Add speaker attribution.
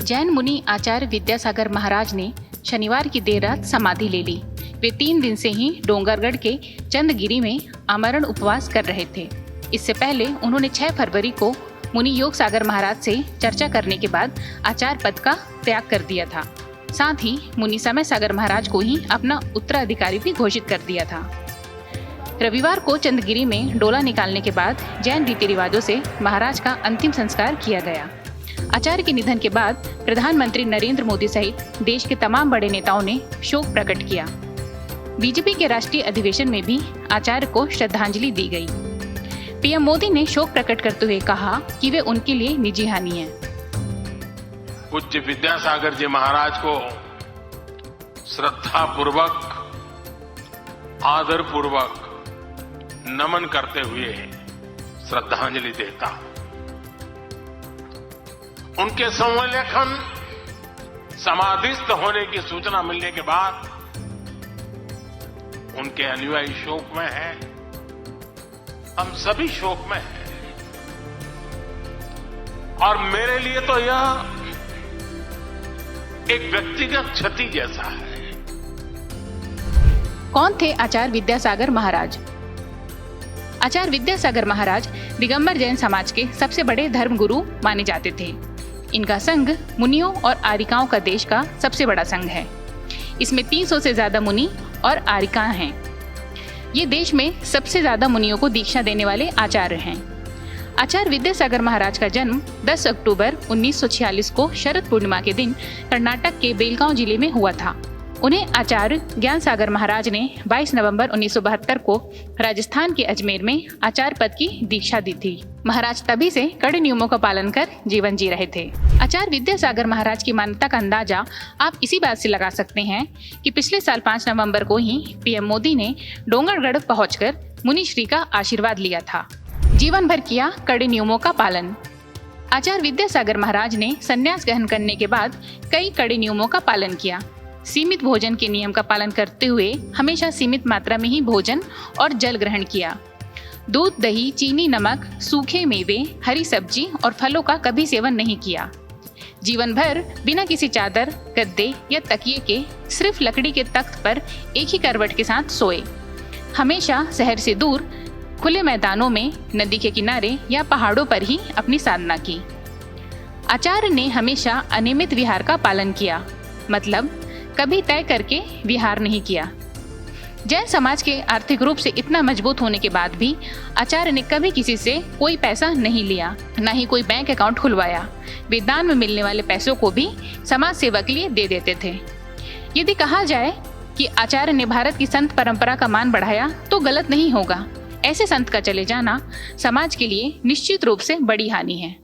Speaker 1: जैन मुनि आचार्य विद्यासागर महाराज ने शनिवार की देर रात समाधि ले ली। वे 3 दिन से ही डोंगरगढ़ के चंदगिरी में आमरण उपवास कर रहे थे। इससे पहले उन्होंने 6 फरवरी को मुनि योग सागर महाराज से चर्चा करने के बाद आचार्य पद का त्याग कर दिया था। साथ ही मुनि समय सागर महाराज को ही अपना उत्तराधिकारी भी घोषित कर दिया था। रविवार को चंदगिरी में डोला निकालने के बाद जैन रीति रिवाजों से महाराज का अंतिम संस्कार किया गया। आचार्य के निधन के बाद प्रधानमंत्री नरेंद्र मोदी सहित देश के तमाम बड़े नेताओं ने शोक प्रकट किया। बीजेपी के राष्ट्रीय अधिवेशन में भी आचार्य को श्रद्धांजलि दी गई। पीएम मोदी ने शोक प्रकट करते हुए कहा कि वे उनके लिए निजी हानि है।
Speaker 2: पूज्य विद्यासागर जी महाराज को श्रद्धा पूर्वक, आदर पूर्वक नमन करते हुए श्रद्धांजलि देता। उनके संलेखन समाधिस्थ होने की सूचना मिलने के बाद उनके अनुयायी शोक में हैं, हम सभी शोक में हैं। और मेरे लिए तो यह एक व्यक्तिगत क्षति जैसा है।
Speaker 1: कौन थे आचार्य विद्यासागर महाराज? आचार्य विद्यासागर महाराज दिगंबर जैन समाज के सबसे बड़े धर्मगुरु माने जाते थे। इनका संघ मुनियों और आरिकाओं का देश का सबसे बड़ा संघ है। इसमें 300 से ज्यादा मुनि और आरिकाएं हैं। ये देश में सबसे ज्यादा मुनियों को दीक्षा देने वाले आचार्य हैं। आचार्य विद्यासागर महाराज का जन्म 10 अक्टूबर 1946 को शरद पूर्णिमा के दिन कर्नाटक के बेलगांव जिले में हुआ था। उन्हें आचार्य ज्ञान सागर महाराज ने 22 नवंबर 1972 को राजस्थान के अजमेर में आचार्य पद की दीक्षा दी थी। महाराज तभी से कड़े नियमों का पालन कर जीवन जी रहे थे। आचार्य विद्यासागर महाराज की मान्यता का अंदाजा आप इसी बात से लगा सकते हैं कि पिछले साल 5 नवंबर को ही पीएम मोदी ने डोंगरगढ़ पहुंचकर मुनिश्री का आशीर्वाद लिया था। जीवन भर किया कड़े नियमों का पालन। आचार्य विद्यासागर महाराज ने संन्यास ग्रहण करने के बाद कई कड़े नियमों का पालन किया। सीमित भोजन के नियम का पालन करते हुए हमेशा सीमित मात्रा में ही भोजन और जल ग्रहण किया। दूध, दही, चीनी, नमक, सूखे मेवे, हरी सब्जी और फलों का कभी सेवन नहीं किया। जीवन भर बिना किसी चादर, गद्दे या तकिए के सिर्फ लकड़ी के तख्त पर एक ही करवट के साथ सोए। हमेशा शहर से दूर खुले मैदानों में, नदी के किनारे या पहाड़ों पर ही अपनी साधना की। आचार्य ने हमेशा अनियमित विहार का पालन किया, मतलब कभी तय करके विहार नहीं किया। जैन समाज के आर्थिक रूप से इतना मजबूत होने के बाद भी आचार्य ने कभी किसी से कोई पैसा नहीं लिया, न ही कोई बैंक अकाउंट खुलवाया। वे दान में मिलने वाले पैसों को भी समाज सेवा के लिए दे देते थे। यदि कहा जाए कि आचार्य ने भारत की संत परंपरा का मान बढ़ाया तो गलत नहीं होगा। ऐसे संत का चले जाना समाज के लिए निश्चित रूप से बड़ी हानि है।